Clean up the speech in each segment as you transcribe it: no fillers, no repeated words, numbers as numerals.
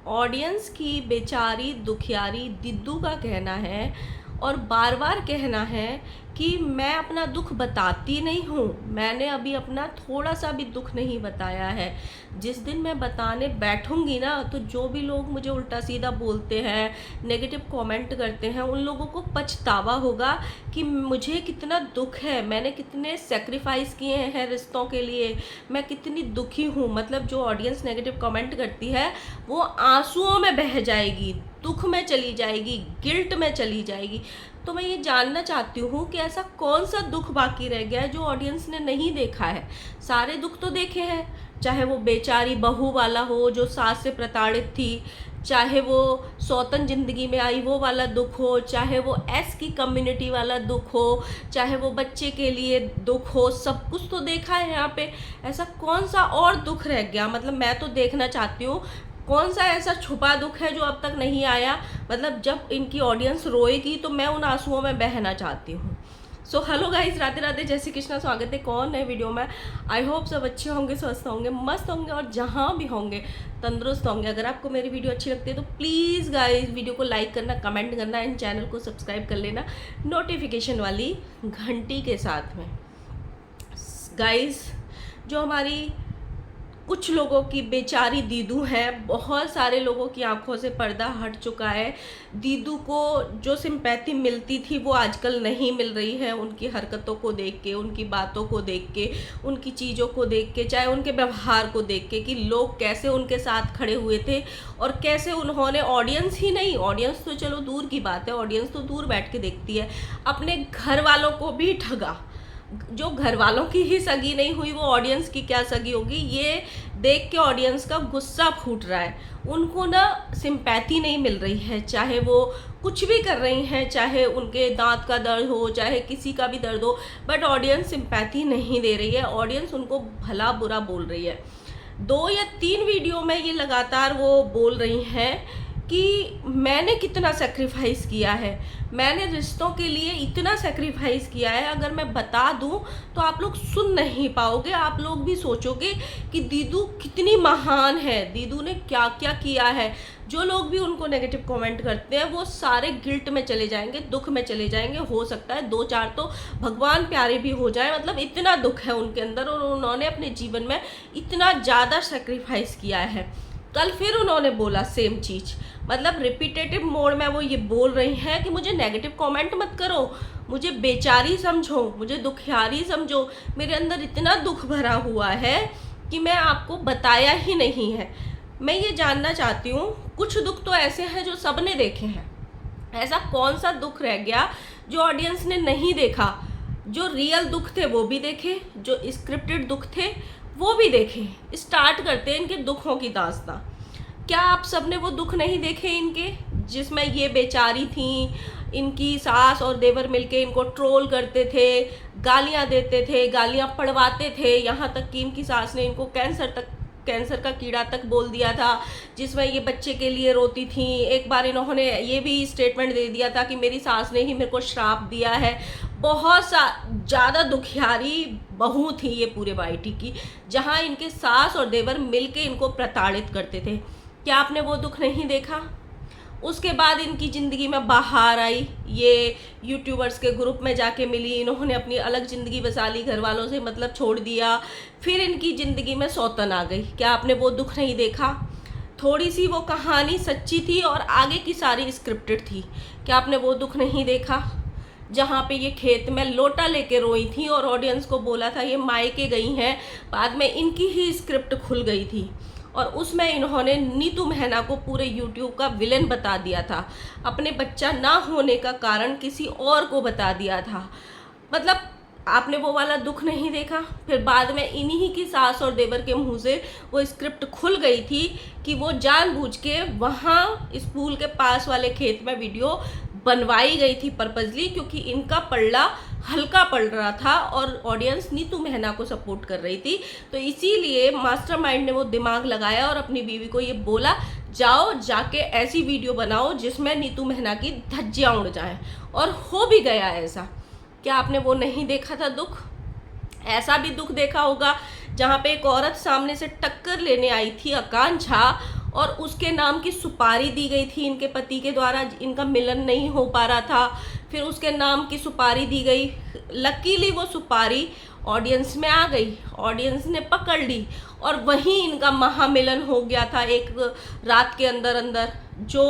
Audience की बेचारी दुखियारी दिद्दू का कहना है और बार बार कहना है कि मैं अपना दुख बताती नहीं हूँ। मैंने अभी अपना थोड़ा सा भी दुख नहीं बताया है। जिस दिन मैं बताने बैठूंगी ना, तो जो भी लोग मुझे उल्टा सीधा बोलते हैं, नेगेटिव कमेंट करते हैं, उन लोगों को पछतावा होगा कि मुझे कितना दुख है, मैंने कितने सेक्रीफाइस किए हैं रिश्तों के लिए, मैं कितनी दुखी हूँ। मतलब जो ऑडियंस नेगेटिव कमेंट करती है वो आंसुओं में बह जाएगी, दुख में चली जाएगी, गिल्ट में चली जाएगी। तो मैं ये जानना चाहती हूँ कि ऐसा कौन सा दुख बाकी रह गया है जो ऑडियंस ने नहीं देखा है। सारे दुख तो देखे हैं, चाहे वो बेचारी बहू वाला हो जो सास से प्रताड़ित थी, चाहे वो सौतन जिंदगी में आई वो वाला दुख हो, चाहे वो एस की कम्युनिटी वाला दुख हो, चाहे वो बच्चे के लिए दुख हो, सब कुछ तो देखा है यहाँ पे। ऐसा कौन सा और दुख रह गया? मतलब मैं तो देखना चाहती हूँ कौन सा ऐसा छुपा दुख है जो अब तक नहीं आया। मतलब जब इनकी ऑडियंस रोएगी तो मैं उन आंसुओं में बहना चाहती हूँ। So hello guys, Radhe Radhe, जय श्री कृष्णा, स्वागत है कौन नए वीडियो में। आई होप सब अच्छे होंगे, स्वस्थ होंगे, मस्त होंगे और जहाँ भी होंगे तंदुरुस्त होंगे। अगर आपको मेरी वीडियो अच्छी लगती है तो प्लीज़ गाइज वीडियो को लाइक करना, कमेंट करना, इन चैनल को सब्सक्राइब कर लेना नोटिफिकेशन वाली घंटी के साथ में। गाइज जो हमारी कुछ लोगों की बेचारी दीदू हैं, बहुत सारे लोगों की आंखों से पर्दा हट चुका है। दीदू को जो सिंपैथी मिलती थी वो आजकल नहीं मिल रही है। उनकी हरकतों को देख के, उनकी बातों को देख के, उनकी चीज़ों को देख के, चाहे उनके व्यवहार को देख के कि लोग कैसे उनके साथ खड़े हुए थे और कैसे उन्होंने ऑडियंस ही नहीं, ऑडियंस तो चलो दूर की बात है, ऑडियंस तो दूर बैठ के देखती है, अपने घर वालों को भी ठगा। जो घर वालों की ही सगी नहीं हुई वो ऑडियंस की क्या सगी होगी, ये देख के ऑडियंस का गुस्सा फूट रहा है। उनको ना सिंपैथी नहीं मिल रही है, चाहे वो कुछ भी कर रही हैं, चाहे उनके दांत का दर्द हो, चाहे किसी का भी दर्द हो, बट ऑडियंस सिंपैथी नहीं दे रही है। ऑडियंस उनको भला बुरा बोल रही है। 2 या 3 वीडियो में ये लगातार वो बोल रही हैं कि मैंने कितना सेक्रीफाइस किया है, मैंने रिश्तों के लिए इतना सेक्रीफाइस किया है। अगर मैं बता दूं तो आप लोग सुन नहीं पाओगे, आप लोग भी सोचोगे कि दीदू कितनी महान है, दीदू ने क्या क्या किया है। जो लोग भी उनको नेगेटिव कमेंट करते हैं वो सारे गिल्ट में चले जाएंगे, दुख में चले जाएंगे। हो सकता है 2-4 तो भगवान प्यारे भी हो जाए। मतलब इतना दुख है उनके अंदर और उन्होंने अपने जीवन में इतना ज़्यादा सेक्रीफाइस किया है। कल फिर उन्होंने बोला सेम चीज़, मतलब रिपीटेटिव मोड में वो ये बोल रही हैं कि मुझे नेगेटिव कमेंट मत करो, मुझे बेचारी समझो, मुझे दुखियारी समझो, मेरे अंदर इतना दुख भरा हुआ है कि मैं आपको बताया ही नहीं है। मैं ये जानना चाहती हूँ, कुछ दुख तो ऐसे हैं जो सबने देखे हैं, ऐसा कौन सा दुख रह गया जो ऑडियंस ने नहीं देखा? जो रियल दुख थे वो भी देखे, जो स्क्रिप्टेड दुख थे वो भी देखे। स्टार्ट करते हैं इनके दुखों की दास्तां। क्या आप सबने वो दुख नहीं देखे इनके, जिसमें ये बेचारी थी, इनकी सास और देवर मिलके इनको ट्रोल करते थे, गालियां देते थे, गालियां पड़वाते थे, यहाँ तक कि इनकी सास ने इनको कैंसर का कीड़ा तक बोल दिया था, जिसमें ये बच्चे के लिए रोती थी। एक बार इन्होंने ये भी स्टेटमेंट दे दिया था कि मेरी सास ने ही मेरे को श्राप दिया है। बहुत ज़्यादा दुखियारी बहू थी ये पूरे वाईटी की, जहाँ इनके सास और देवर मिलके इनको प्रताड़ित करते थे। क्या आपने वो दुख नहीं देखा? उसके बाद इनकी ज़िंदगी में बाहर आई, ये यूट्यूबर्स के ग्रुप में जाके मिली, इन्होंने अपनी अलग ज़िंदगी बसा ली, घर वालों से मतलब छोड़ दिया, फिर इनकी ज़िंदगी में सौतन आ गई। क्या आपने वो दुख नहीं देखा? थोड़ी सी वो कहानी सच्ची थी और आगे की सारी स्क्रिप्टेड थी। क्या आपने वो दुख नहीं देखा? जहाँ पे ये खेत में लोटा लेके रोई थी और ऑडियंस को बोला था ये मायके गई हैं, बाद में इनकी ही स्क्रिप्ट खुल गई थी और उसमें इन्होंने नीतू मेहना को पूरे यूट्यूब का विलेन बता दिया था, अपने बच्चा ना होने का कारण किसी और को बता दिया था। मतलब आपने वो वाला दुख नहीं देखा? फिर बाद में इन्हीं की सास और देवर के मुंह से वो स्क्रिप्ट खुल गई थी कि वो जानबूझ के वहाँ स्कूल के पास वाले खेत में वीडियो बनवाई गई थी पर्पजली, क्योंकि इनका पलड़ा हल्का पड़ रहा था और ऑडियंस नीतू मेहना को सपोर्ट कर रही थी। तो इसीलिए मास्टरमाइंड ने वो दिमाग लगाया और अपनी बीवी को ये बोला, जाओ जाके ऐसी वीडियो बनाओ जिसमें नीतू मेहना की धज्जियाँ उड़ जाएं, और हो भी गया ऐसा। क्या आपने वो नहीं देखा था दुख? ऐसा भी दुख देखा होगा जहाँ पे एक औरत सामने से टक्कर लेने आई थी, आकांक्षा, और उसके नाम की सुपारी दी गई थी इनके पति के द्वारा, इनका मिलन नहीं हो पा रहा था, फिर उसके नाम की सुपारी दी गई। लकीली वो सुपारी ऑडियंस में आ गई, ऑडियंस ने पकड़ ली और वहीं इनका महामिलन हो गया था एक रात के अंदर अंदर। जो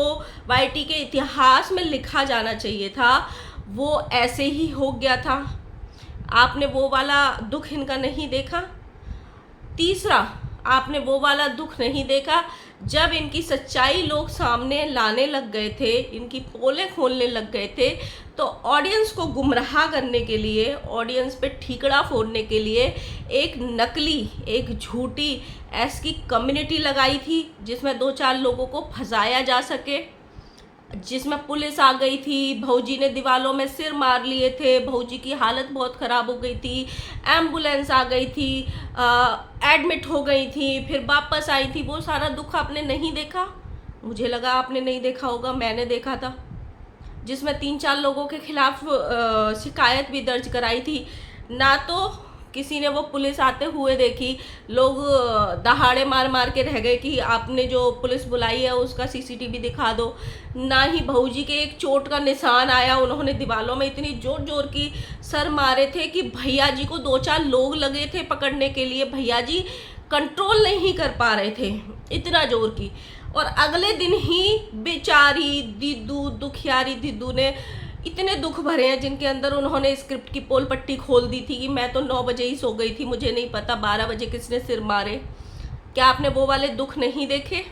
वाईटी के इतिहास में लिखा जाना चाहिए था वो ऐसे ही हो गया था। आपने वो वाला दुख इनका नहीं देखा। तीसरा, आपने वो वाला दुख नहीं देखा जब इनकी सच्चाई लोग सामने लाने लग गए थे, इनकी पोलें खोलने लग गए थे, तो ऑडियंस को गुमराह करने के लिए, ऑडियंस पे ठीकड़ा फोड़ने के लिए एक नकली, एक झूठी ऐसी कम्युनिटी लगाई थी जिसमें 2-4 लोगों को फंसाया जा सके, जिसमें पुलिस आ गई थी, भौजी ने दीवालों में सिर मार लिए थे, भौजी की हालत बहुत ख़राब हो गई थी, एम्बुलेंस आ गई थी, एडमिट हो गई थी, फिर वापस आई थी। वो सारा दुख आपने नहीं देखा? मुझे लगा आपने नहीं देखा होगा, मैंने देखा था, जिसमें 3-4 लोगों के खिलाफ शिकायत भी दर्ज कराई थी। ना तो किसी ने वो पुलिस आते हुए देखी, लोग दहाड़े मार मार के रह गए कि आपने जो पुलिस बुलाई है उसका सीसीटीवी दिखा दो। ना ही भौजी के एक चोट का निशान आया, उन्होंने दीवालों में इतनी जोर जोर की सर मारे थे कि भैया जी को 2-4 लोग लगे थे पकड़ने के लिए, भैया जी कंट्रोल नहीं कर पा रहे थे, इतना जोर की। और अगले दिन ही बेचारी दीदू, दुखियारी दीदू ने इतने दुख भरे हैं जिनके अंदर उन्होंने स्क्रिप्ट की पोल पट्टी खोल दी थी कि मैं तो 9 बजे ही सो गई थी, मुझे नहीं पता 12 बजे किसने सिर मारे। क्या आपने वो वाले दुख नहीं देखे?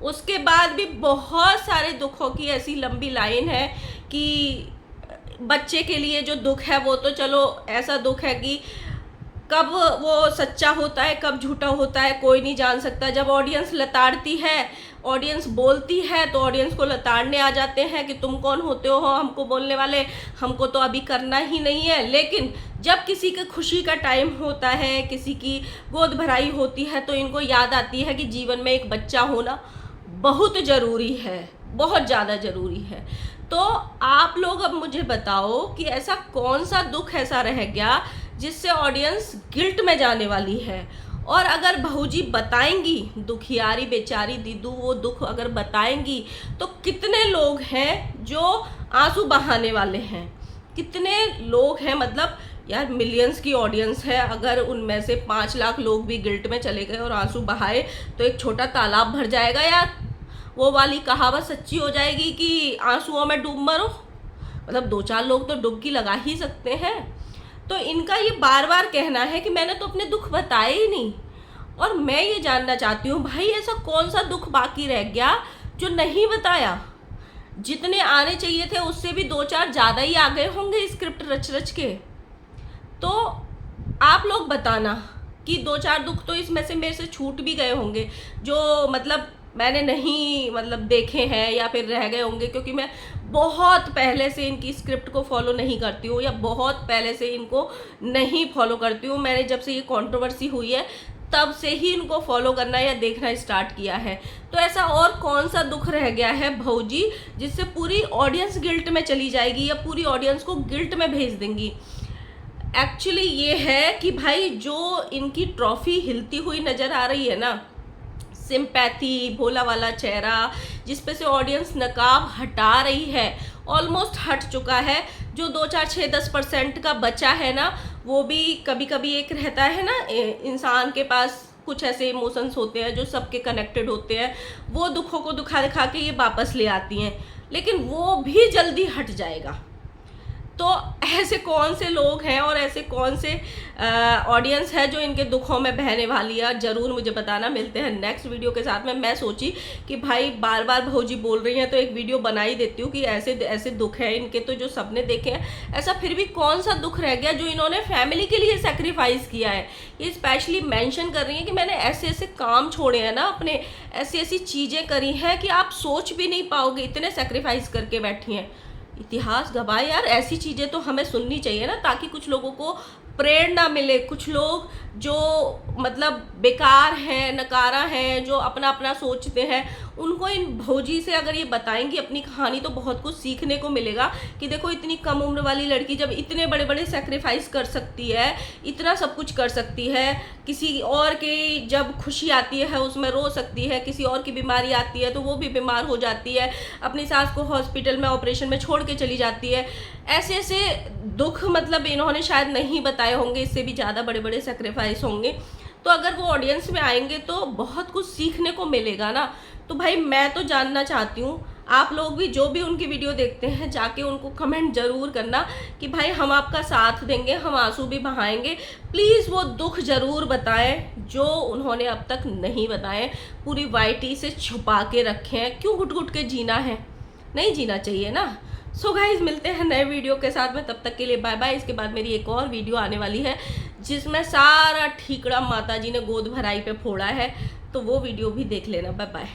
उसके बाद भी बहुत सारे दुखों की ऐसी लंबी लाइन है कि बच्चे के लिए जो दुख है वो तो चलो ऐसा दुख है कि कब वो सच्चा होता है कब झूठा होता है कोई नहीं जान सकता। जब ऑडियंस लताड़ती है, ऑडियंस बोलती है, तो ऑडियंस को लताड़ने आ जाते हैं कि तुम कौन होते हो हमको बोलने वाले, हमको तो अभी करना ही नहीं है। लेकिन जब किसी की खुशी का टाइम होता है, किसी की गोद भराई होती है, तो इनको याद आती है कि जीवन में एक बच्चा होना बहुत ज़रूरी है, बहुत ज़्यादा ज़रूरी है। तो आप लोग अब मुझे बताओ कि ऐसा कौन सा दुख ऐसा रह गया जिससे ऑडियंस गिल्ट में जाने वाली है। और अगर भौजी बताएंगी, दुखियारी बेचारी दीदू वो दुख अगर बताएंगी, तो कितने लोग हैं जो आंसू बहाने वाले हैं, कितने लोग हैं, मतलब यार मिलियंस की ऑडियंस है, अगर उनमें से 5 लाख लोग भी गिल्ट में चले गए और आंसू बहाए तो एक छोटा तालाब भर जाएगा यार। वो वाली कहावत सच्ची हो जाएगी कि आंसुओं में डूब मरो, मतलब 2-4 लोग तो डुबकी लगा ही सकते हैं। तो इनका ये बार बार कहना है कि मैंने तो अपने दुख बताए ही नहीं। और मैं ये जानना चाहती हूँ भाई ऐसा कौन सा दुख बाकी रह गया जो नहीं बताया? जितने आने चाहिए थे उससे भी 2-4 ज़्यादा ही आ गए होंगे स्क्रिप्ट रच रच के। तो आप लोग बताना कि 2-4 दुख तो इसमें से मेरे से छूट भी गए होंगे जो मतलब मैंने नहीं देखे हैं या फिर रह गए होंगे, क्योंकि मैं बहुत पहले से इनकी स्क्रिप्ट को फॉलो नहीं करती हूँ या बहुत पहले से इनको नहीं फॉलो करती हूँ। मैंने जब से ये कंट्रोवर्सी हुई है तब से ही इनको फॉलो करना या देखना स्टार्ट किया है। तो ऐसा और कौन सा दुख रह गया है भौजी जिससे पूरी ऑडियंस गिल्ट में चली जाएगी या पूरी ऑडियंस को गिल्ट में भेज देंगी? एक्चुअली ये है कि भाई जो इनकी ट्रॉफी हिलती हुई नज़र आ रही है ना, सिंपैथी, भोला वाला चेहरा जिस पे से ऑडियंस नकाब हटा रही है, ऑलमोस्ट हट चुका है। जो 2-4-6-10% का बचा है ना, वो भी कभी कभी एक रहता है ना इंसान के पास कुछ ऐसे इमोशंस होते हैं जो सबके कनेक्टेड होते हैं, वो दुखों को दिखा दिखा के ये वापस ले आती हैं, लेकिन वो भी जल्दी हट जाएगा। तो ऐसे कौन से लोग हैं और ऐसे कौन से ऑडियंस है जो इनके दुखों में बहने वाली है, ज़रूर मुझे बताना। मिलते हैं नेक्स्ट वीडियो के साथ में। मैं सोची कि भाई बार बार भौजी बोल रही हैं तो एक वीडियो बना ही देती हूँ कि ऐसे ऐसे दुख है इनके, तो जो सबने देखे हैं, ऐसा फिर भी कौन सा दुख रह गया जो इन्होंने फैमिली के लिए सेक्रीफाइस किया है। ये स्पेशली मेंशन कर रही हैं कि मैंने ऐसे ऐसे काम छोड़े हैं ना अपने, ऐसी ऐसी चीज़ें करी हैं कि आप सोच भी नहीं पाओगे, इतने सेक्रीफाइस करके बैठी हैं। इतिहास गवाह यार, ऐसी चीज़ें तो हमें सुननी चाहिए ना, ताकि कुछ लोगों को प्रेरणा मिले। कुछ लोग जो मतलब बेकार हैं, नकारा हैं, जो अपना अपना सोचते हैं, उनको इन भौजी से अगर ये बताएंगी अपनी कहानी तो बहुत कुछ सीखने को मिलेगा कि देखो इतनी कम उम्र वाली लड़की जब इतने बड़े बड़े सेक्रीफाइस कर सकती है, इतना सब कुछ कर सकती है, किसी और की जब खुशी आती है उसमें रो सकती है, किसी और की बीमारी आती है तो वो भी बीमार हो जाती है, अपनी सास को हॉस्पिटल में ऑपरेशन में छोड़ के चली जाती है। ऐसे ऐसे दुख मतलब इन्होंने शायद नहीं बताए होंगे, इससे भी ज़्यादा बड़े बड़े सेक्रीफाइस होंगे। तो अगर वो ऑडियंस में आएंगे तो बहुत कुछ सीखने को मिलेगा ना। तो भाई मैं तो जानना चाहती हूँ, आप लोग भी जो भी उनकी वीडियो देखते हैं जाके उनको कमेंट ज़रूर करना कि भाई हम आपका साथ देंगे, हम आंसू भी बहाएंगे। प्लीज़ वो दुख ज़रूर बताएं जो उन्होंने अब तक नहीं बताए, पूरी वाइटी से छुपा के रखे हैं। क्यों घुट घुट के जीना है, नहीं जीना चाहिए ना। सो गाइज मिलते हैं नए वीडियो के साथ में, तब तक के लिए बाय बाय। इसके बाद मेरी एक और वीडियो आने वाली है जिसमें सारा ठीकड़ा माता जी ने गोद भराई पे फोड़ा है, तो वो वीडियो भी देख लेना। Bye bye.